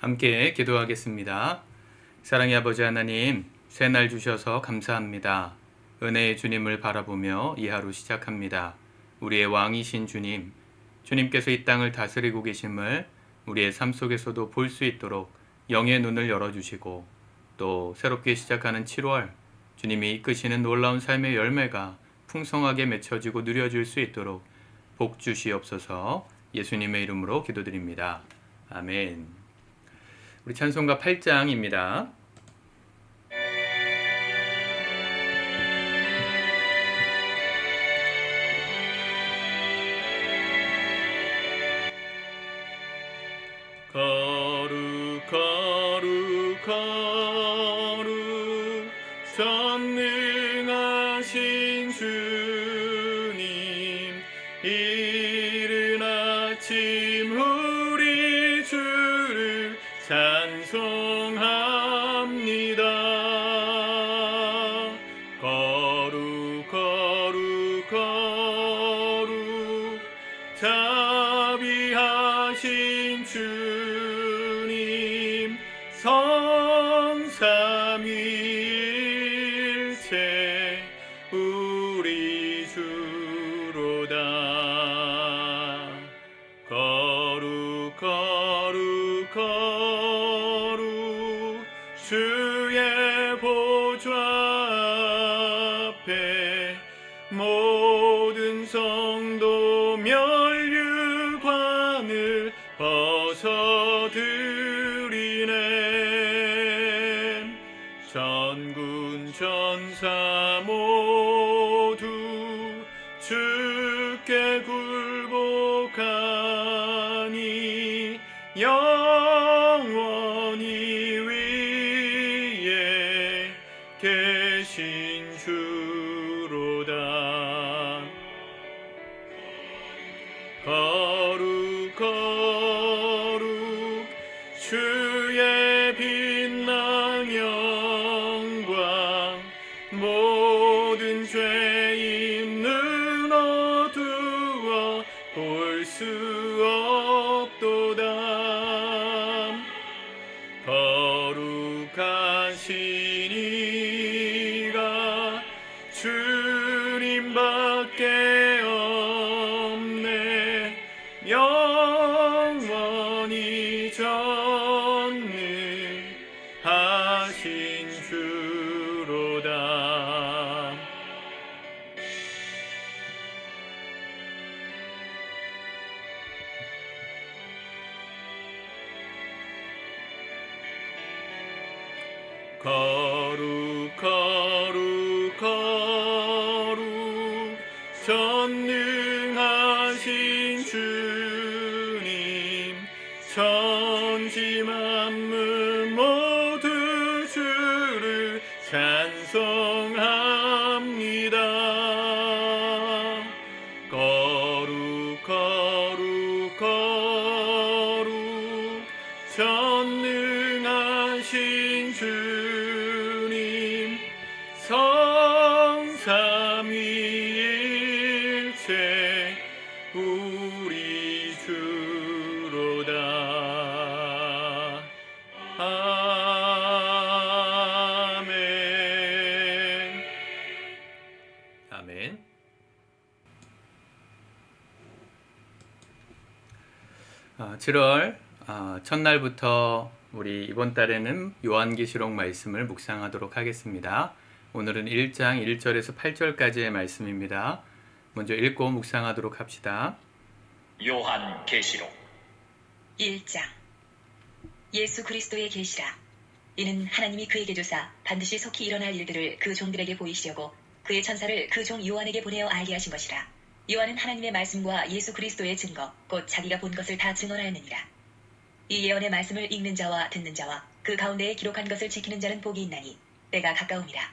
함께 기도하겠습니다. 사랑의 아버지 하나님, 새날 주셔서 감사합니다. 은혜의 주님을 바라보며 이 하루 시작합니다. 우리의 왕이신 주님, 주님께서 이 땅을 다스리고 계심을 우리의 삶 속에서도 볼 수 있도록 영의 눈을 열어주시고, 또 새롭게 시작하는 7월, 주님이 이끄시는 놀라운 삶의 열매가 풍성하게 맺혀지고 누려질 수 있도록 복 주시옵소서. 예수님의 이름으로 기도드립니다. 아멘. 우리 찬송가 8장입니다. 거룩 거룩 거룩 전능하신 주님, 이른 아침 우리 주를 찬송합니다. 거룩 거룩 거룩 자비하신 주님, 성삼위일체 우리 주로다. 거룩 거룩 거룩 주의 보좌 앞에 모든 성도 면류관을 벗어드리네. 전군 전사 모두 주께 굴복하니 영원히 위에 계신 주로다. 거룩 거룩 주의 빛난 영광, 모든 죄인 눈 어두워 볼 수 없도다. 거룩하시니가 주님밖에 없네. 영원히 전능하신 주로다. 거룩 거룩 거룩 전능하신 주님, 천지 만물 모두 주를 찬송합니다. 거룩 거룩 거룩 전능하신 주님, 성삼위일체 우리 주로다. 아멘. 아멘. 아, 7월 첫날부터 우리 이번 달에는 요한계시록 말씀을 묵상하도록 하겠습니다. 오늘은 1장 1절에서 8절까지의 말씀입니다. 먼저 읽고 묵상하도록 합시다. 요한계시록 1장. 예수 그리스도의 계시라. 이는 하나님이 그에게 주사 반드시 속히 일어날 일들을 그 종들에게 보이시려고 그의 천사를 그 종 요한에게 보내어 알게 하신 것이라. 요한은 하나님의 말씀과 예수 그리스도의 증거 곧 자기가 본 것을 다 증언하였느니라. 이 예언의 말씀을 읽는 자와 듣는 자와 그 가운데에 기록한 것을 지키는 자는 복이 있나니 때가 가까움이라.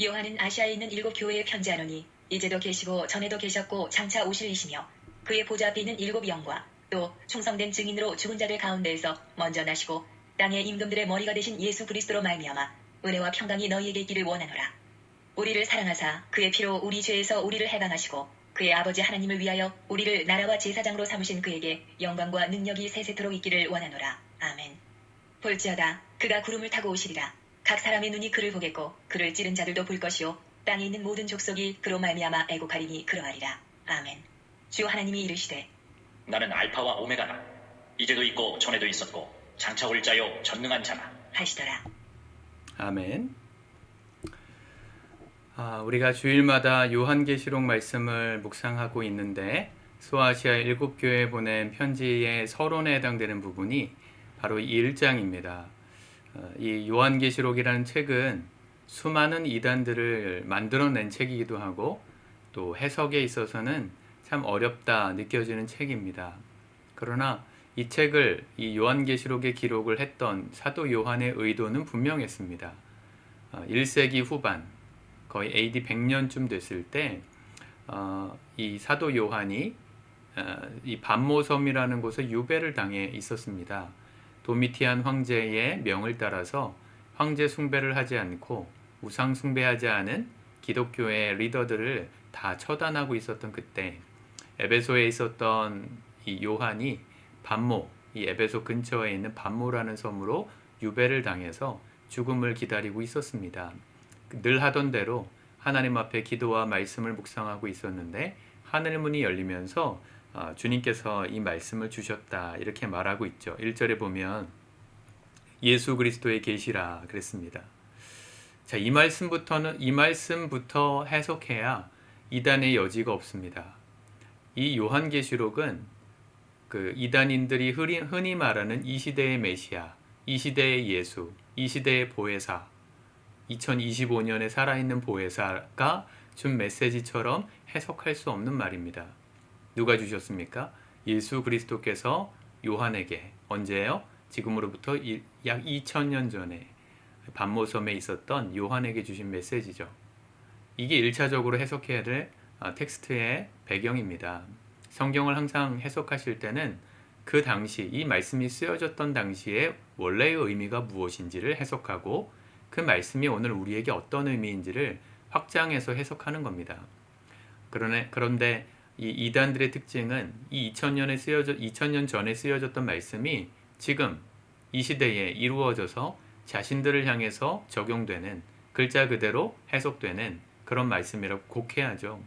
요한은 아시아에 있는 7 교회에 편지하노니 이제도 계시고 전에도 계셨고 장차 오실 이시며 그의 보좌 앞에 있는 7 영과 또 충성된 증인으로 죽은 자들 가운데에서 먼저 나시고 땅의 임금들의 머리가 되신 예수 그리스도로 말미암아 은혜와 평강이 너희에게 있기를 원하노라. 우리를 사랑하사 그의 피로 우리 죄에서 우리를 해방하시고 그의 아버지 하나님을 위하여 우리를 나라와 제사장으로 삼으신 그에게 영광과 능력이 세세토록 있기를 원하노라. 아멘. 볼지어다 그가 구름을 타고 오시리라. 각 사람의 눈이 그를 보겠고 그를 찌른 자들도 볼 것이요 땅에 있는 모든 족속이 그로 말미암아 애곡하리니 그러하리라. 아멘. 주 하나님이 이르시되 나는 알파와 오메가다. 이제도 있고 전에도 있었고 장차 올 자요 전능한 자다. 하시더라. 아멘. 우리가 주일마다 요한계시록 말씀을 묵상하고 있는데 소아시아 7교회에 보낸 편지의 서론에 해당되는 부분이 바로 이 1장입니다. 이 요한계시록이라는 책은 수많은 이단들을 만들어낸 책이기도 하고 또 해석에 있어서는 참 어렵다 느껴지는 책입니다. 그러나 이 책을 이 요한계시록에 기록을 했던 사도 요한의 의도는 분명했습니다. 1세기 후반 거의 AD 100년쯤 됐을 때 이 사도 요한이 이 반모섬이라는 곳에 유배를 당해 있었습니다. 도미티안 황제의 명을 따라서 황제 숭배를 하지 않고 우상 숭배하지 않은 기독교의 리더들을 다 처단하고 있었던 그때 에베소에 있었던 이 요한이 반모, 이 에베소 근처에 있는 반모라는 섬으로 유배를 당해서 죽음을 기다리고 있었습니다. 늘 하던 대로 하나님 앞에 기도와 말씀을 묵상하고 있었는데 하늘 문이 열리면서 주님께서 이 말씀을 주셨다 이렇게 말하고 있죠. 1절에 보면 예수 그리스도의 계시라 그랬습니다. 자, 이 말씀부터 해석해야 이단의 여지가 없습니다. 이 요한계시록은 그 이단인들이 흔히 말하는 이 시대의 메시아, 이 시대의 예수, 이 시대의 보혜사, 2025년에 살아있는 보혜사가 준 메시지처럼 해석할 수 없는 말입니다. 누가 주셨습니까? 예수 그리스도께서 요한에게 언제요? 지금으로부터 약 2000년 전에 반모섬에 있었던 요한에게 주신 메시지죠. 이게 1차적으로 해석해야 될 텍스트의 배경입니다. 성경을 항상 해석하실 때는 그 당시 이 말씀이 쓰여졌던 당시에 원래의 의미가 무엇인지를 해석하고 그 말씀이 오늘 우리에게 어떤 의미인지를 확장해서 해석하는 겁니다. 그런데 이 이단들의 특징은 이 2000년 전에 쓰여졌던 말씀이 지금 이 시대에 이루어져서 자신들을 향해서 적용되는 글자 그대로 해석되는 그런 말씀이라고 곡해하죠.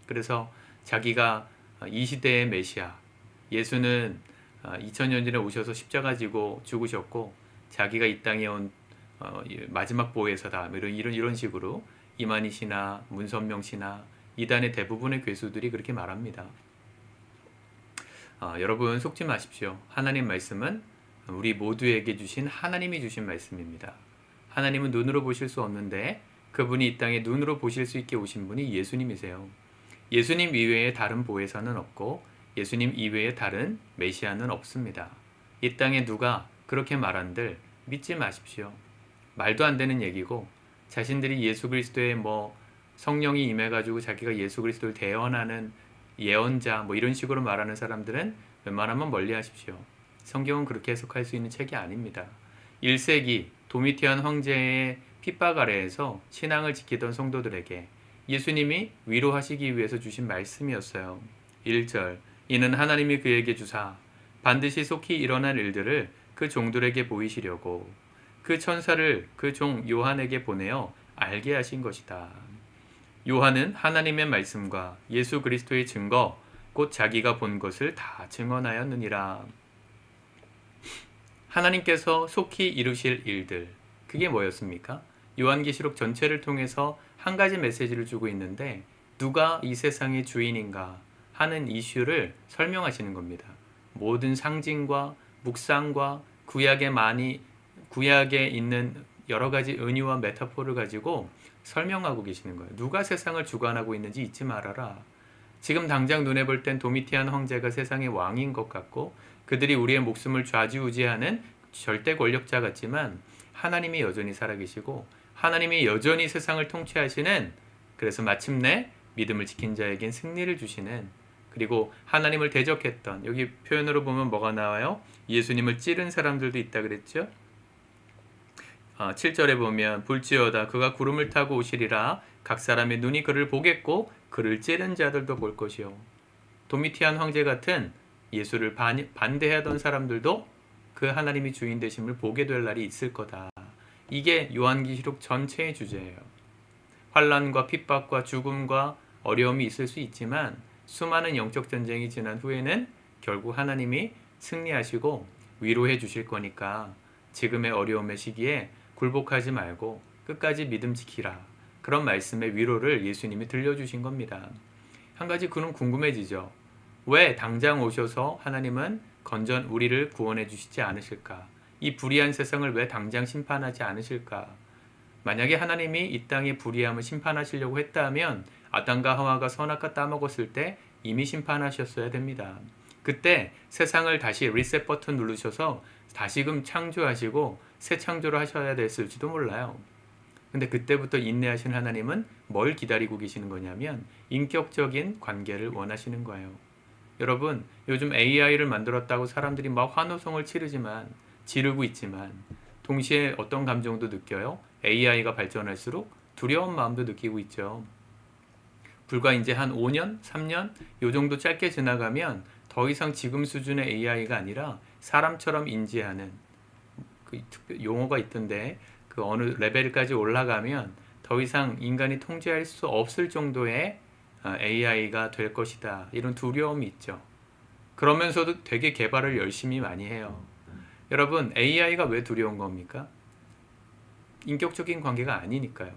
그래서 자기가 이 시대의 메시아, 예수는 2000년 전에 오셔서 십자가 지고 죽으셨고 자기가 이 땅에 온 마지막 보혜사다 이런 식으로 이만희 씨나 문선명 씨나 이단의 대부분의 괴수들이 그렇게 말합니다. 여러분 속지 마십시오. 하나님 말씀은 우리 모두에게 주신 하나님이 주신 말씀입니다. 하나님은 눈으로 보실 수 없는데 그분이 이 땅에 눈으로 보실 수 있게 오신 분이 예수님이세요. 예수님 이외에 다른 보혜사는 없고 예수님 이외에 다른 메시아는 없습니다. 이 땅에 누가 그렇게 말한들 믿지 마십시오. 말도 안 되는 얘기고 자신들이 예수 그리스도의 성령이 임해가지고 자기가 예수 그리스도를 대언하는 예언자 이런 식으로 말하는 사람들은 웬만하면 멀리 하십시오. 성경은 그렇게 해석할 수 있는 책이 아닙니다. 1세기 도미티안 황제의 핍박 아래에서 신앙을 지키던 성도들에게 예수님이 위로하시기 위해서 주신 말씀이었어요. 1절 이는 하나님이 그에게 주사 반드시 속히 일어날 일들을 그 종들에게 보이시려고 그 천사를 그 종 요한에게 보내어 알게 하신 것이다. 요한은 하나님의 말씀과 예수 그리스도의 증거 곧 자기가 본 것을 다 증언하였느니라. 하나님께서 속히 이루실 일들 그게 뭐였습니까? 요한계시록 전체를 통해서 한 가지 메시지를 주고 있는데 누가 이 세상의 주인인가 하는 이슈를 설명하시는 겁니다. 모든 상징과 묵상과 구약에 있는 여러 가지 은유와 메타포를 가지고 설명하고 계시는 거예요. 누가 세상을 주관하고 있는지 잊지 말아라. 지금 당장 눈에 볼 땐 도미티안 황제가 세상의 왕인 것 같고 그들이 우리의 목숨을 좌지우지하는 절대 권력자 같지만 하나님이 여전히 살아계시고 하나님이 여전히 세상을 통치하시는 그래서 마침내 믿음을 지킨 자에겐 승리를 주시는 그리고 하나님을 대적했던 여기 표현으로 보면 뭐가 나와요? 예수님을 찌른 사람들도 있다 그랬죠? 7절에 보면 볼지어다 그가 구름을 타고 오시리라 각 사람의 눈이 그를 보겠고 그를 찌른 자들도 볼 것이요. 도미티안 황제 같은 예수를 반대하던 사람들도 그 하나님이 주인 되심을 보게 될 날이 있을 거다. 이게 요한계시록 전체의 주제예요. 환난과 핍박과 죽음과 어려움이 있을 수 있지만 수많은 영적 전쟁이 지난 후에는 결국 하나님이 승리하시고 위로해 주실 거니까 지금의 어려움의 시기에 굴복하지 말고 끝까지 믿음 지키라. 그런 말씀의 위로를 예수님이 들려주신 겁니다. 한 가지 그는 궁금해지죠. 왜 당장 오셔서 하나님은 우리를 구원해 주시지 않으실까? 이 불의한 세상을 왜 당장 심판하지 않으실까? 만약에 하나님이 이 땅의 불의함을 심판하시려고 했다면 아담과 하와가 선악과 따먹었을 때 이미 심판하셨어야 됩니다. 그때 세상을 다시 리셋 버튼 누르셔서 다시금 창조하시고 새 창조를 하셔야 됐을지도 몰라요. 근데 그때부터 인내하신 하나님은 뭘 기다리고 계시는 거냐면 인격적인 관계를 원하시는 거예요. 여러분, 요즘 AI를 만들었다고 사람들이 막 환호성을 지르고 있지만 동시에 어떤 감정도 느껴요? AI가 발전할수록 두려운 마음도 느끼고 있죠. 불과 이제 한 5년, 3년 요 정도 짧게 지나가면 더 이상 지금 수준의 AI가 아니라 사람처럼 인지하는 그 용어가 있던데 그 어느 레벨까지 올라가면 더 이상 인간이 통제할 수 없을 정도의 AI가 될 것이다. 이런 두려움이 있죠. 그러면서도 되게 개발을 열심히 많이 해요. 여러분, AI가 왜 두려운 겁니까? 인격적인 관계가 아니니까요.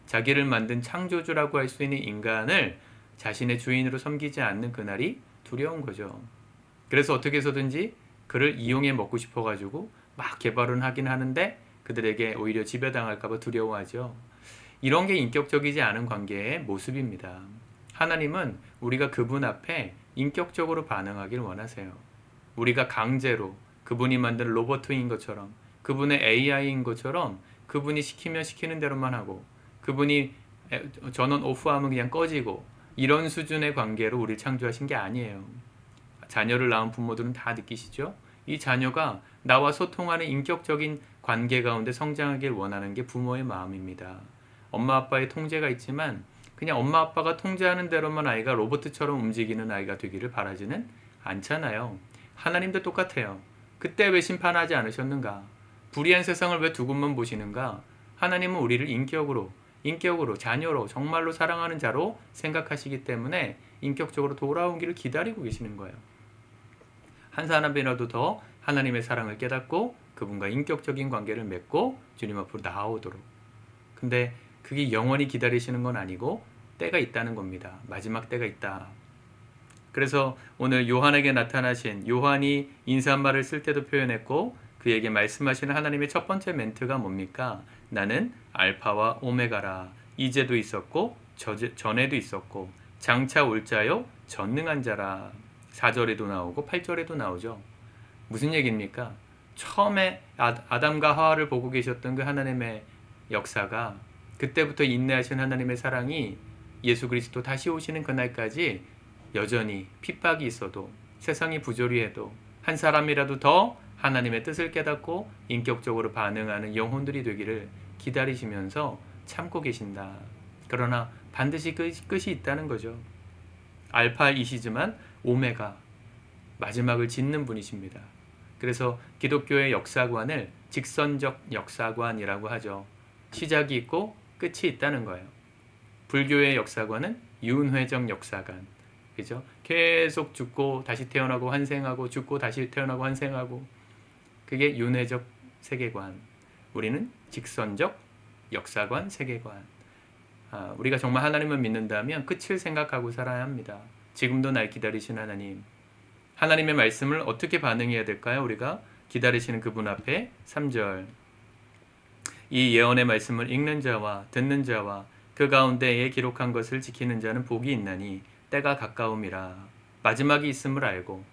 자기를 만든 창조주라고 할 수 있는 인간을 자신의 주인으로 섬기지 않는 그날이 두려운 거죠. 그래서 어떻게 해서든지 그를 이용해 먹고 싶어가지고 막 개발은 하긴 하는데 그들에게 오히려 지배당할까봐 두려워하죠. 이런 게 인격적이지 않은 관계의 모습입니다. 하나님은 우리가 그분 앞에 인격적으로 반응하길 원하세요. 우리가 강제로 그분이 만든 로봇인 것처럼 그분의 AI인 것처럼 그분이 시키면 시키는 대로만 하고 그분이 전원 오프하면 그냥 꺼지고 이런 수준의 관계로 우리를 창조하신 게 아니에요. 자녀를 낳은 부모들은 다 느끼시죠? 이 자녀가 나와 소통하는 인격적인 관계 가운데 성장하길 원하는 게 부모의 마음입니다. 엄마 아빠의 통제가 있지만 그냥 엄마 아빠가 통제하는 대로만 아이가 로봇처럼 움직이는 아이가 되기를 바라지는 않잖아요. 하나님도 똑같아요. 그때 왜 심판하지 않으셨는가? 불의한 세상을 왜 두 곳만 보시는가? 하나님은 우리를 인격으로 자녀로 정말로 사랑하는 자로 생각하시기 때문에 인격적으로 돌아오기를 기다리고 계시는 거예요. 한 사람이라도 더 하나님의 사랑을 깨닫고 그분과 인격적인 관계를 맺고 주님 앞으로 나아오도록. 근데 그게 영원히 기다리시는 건 아니고 때가 있다는 겁니다. 마지막 때가 있다. 그래서 오늘 요한에게 나타나신 요한이 인사말을 쓸 때도 표현했고 그에게 말씀하시는 하나님의 첫 번째 멘트가 뭡니까? 나는 알파와 오메가라. 이제도 있었고 전에도 있었고 장차 올 자요 전능한 자라. 4절에도 나오고 8절에도 나오죠. 무슨 얘기입니까? 처음에 아담과 하와를 보고 계셨던 그 하나님의 역사가 그때부터 인내하신 하나님의 사랑이 예수 그리스도 다시 오시는 그날까지 여전히 핍박이 있어도 세상이 부조리해도 한 사람이라도 더 하나님의 뜻을 깨닫고 인격적으로 반응하는 영혼들이 되기를 기다리시면서 참고 계신다. 그러나 반드시 끝이 있다는 거죠. 알파이시지만 오메가 마지막을 짓는 분이십니다. 그래서 기독교의 역사관을 직선적 역사관이라고 하죠. 시작이 있고 끝이 있다는 거예요. 불교의 역사관은 윤회적 역사관. 그죠? 계속 죽고 다시 태어나고 환생하고 죽고 다시 태어나고 환생하고 그게 윤회적 세계관. 우리는 직선적 역사관, 세계관. 우리가 정말 하나님을 믿는다면 끝을 생각하고 살아야 합니다. 지금도 날 기다리신 하나님. 하나님의 말씀을 어떻게 반응해야 될까요? 우리가 기다리시는 그분 앞에 3절. 이 예언의 말씀을 읽는 자와 듣는 자와 그 가운데에 기록한 것을 지키는 자는 복이 있나니 때가 가까움이라. 마지막이 있음을 알고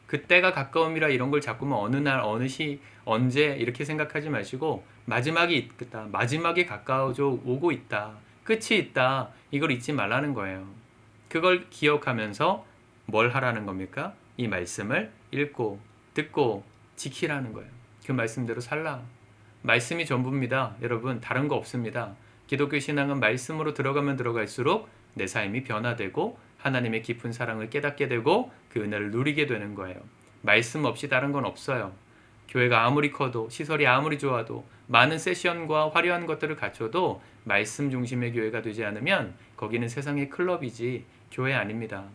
그 때가 가까움이라 이런 걸 자꾸만 어느 날 어느 시 언제 이렇게 생각하지 마시고 마지막이 있다. 마지막이 가까워져 오고 있다. 끝이 있다. 이걸 잊지 말라는 거예요. 그걸 기억하면서 뭘 하라는 겁니까? 이 말씀을 읽고 듣고 지키라는 거예요. 그 말씀대로 살라. 말씀이 전부입니다. 여러분 다른 거 없습니다. 기독교 신앙은 말씀으로 들어가면 들어갈수록 내 삶이 변화되고 하나님의 깊은 사랑을 깨닫게 되고 그 은혜를 누리게 되는 거예요. 말씀 없이 다른 건 없어요. 교회가 아무리 커도 시설이 아무리 좋아도 많은 세션과 화려한 것들을 갖춰도 말씀 중심의 교회가 되지 않으면 거기는 세상의 클럽이지 교회 아닙니다.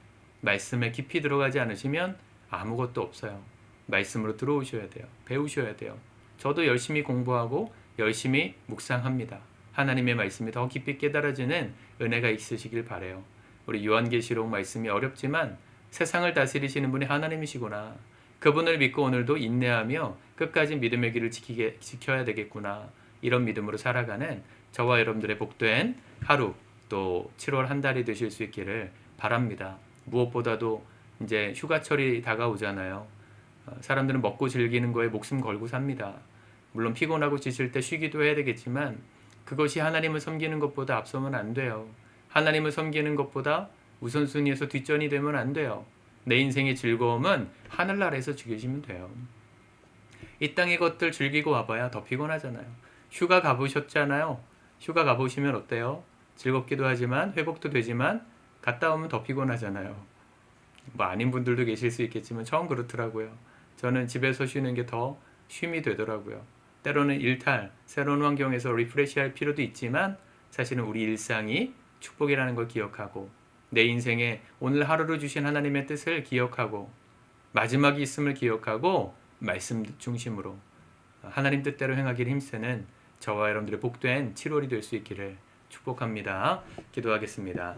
말씀에 깊이 들어가지 않으시면 아무것도 없어요. 말씀으로 들어오셔야 돼요. 배우셔야 돼요. 저도 열심히 공부하고 열심히 묵상합니다. 하나님의 말씀이 더 깊이 깨달아지는 은혜가 있으시길 바라요. 우리 요한계시록 말씀이 어렵지만 세상을 다스리시는 분이 하나님이시구나. 그분을 믿고 오늘도 인내하며 끝까지 믿음의 길을 지켜야 되겠구나. 이런 믿음으로 살아가는 저와 여러분들의 복된 하루 또 7월 한 달이 되실 수 있기를 바랍니다. 무엇보다도 이제 휴가철이 다가오잖아요. 사람들은 먹고 즐기는 거에 목숨 걸고 삽니다. 물론 피곤하고 지칠 때 쉬기도 해야 되겠지만 그것이 하나님을 섬기는 것보다 앞서면 안 돼요. 하나님을 섬기는 것보다 우선순위에서 뒷전이 되면 안 돼요. 내 인생의 즐거움은 하늘나라에서 즐기시면 돼요. 이 땅의 것들 즐기고 와봐야 더 피곤하잖아요. 휴가 가보셨잖아요. 휴가 가보시면 어때요? 즐겁기도 하지만 회복도 되지만 갔다 오면 더 피곤하잖아요. 뭐 아닌 분들도 계실 수 있겠지만 처음 그렇더라고요. 저는 집에서 쉬는 게 더 쉼이 되더라고요. 때로는 일탈, 새로운 환경에서 리프레시할 필요도 있지만 사실은 우리 일상이 축복이라는 걸 기억하고 내 인생에 오늘 하루를 주신 하나님의 뜻을 기억하고 마지막이 있음을 기억하고 말씀 중심으로 하나님 뜻대로 행하기를 힘쓰는 저와 여러분들의 복된 7월이 될 수 있기를 축복합니다. 기도하겠습니다.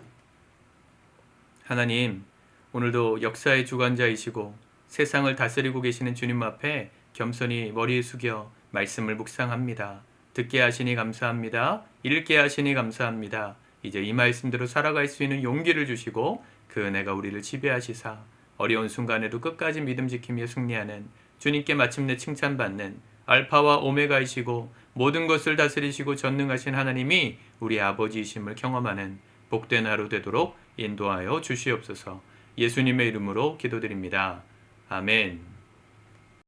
하나님, 오늘도 역사의 주관자이시고 세상을 다스리고 계시는 주님 앞에 겸손히 머리 숙여 말씀을 묵상합니다. 듣게 하시니 감사합니다. 읽게 하시니 감사합니다. 이제 이 말씀대로 살아갈 수 있는 용기를 주시고 그 은혜가 우리를 지배하시사 어려운 순간에도 끝까지 믿음 지키며 승리하는 주님께 마침내 칭찬받는 알파와 오메가이시고 모든 것을 다스리시고 전능하신 하나님이 우리 아버지이심을 경험하는 복된 하루 되도록 인도하여 주시옵소서. 예수님의 이름으로 기도드립니다. 아멘.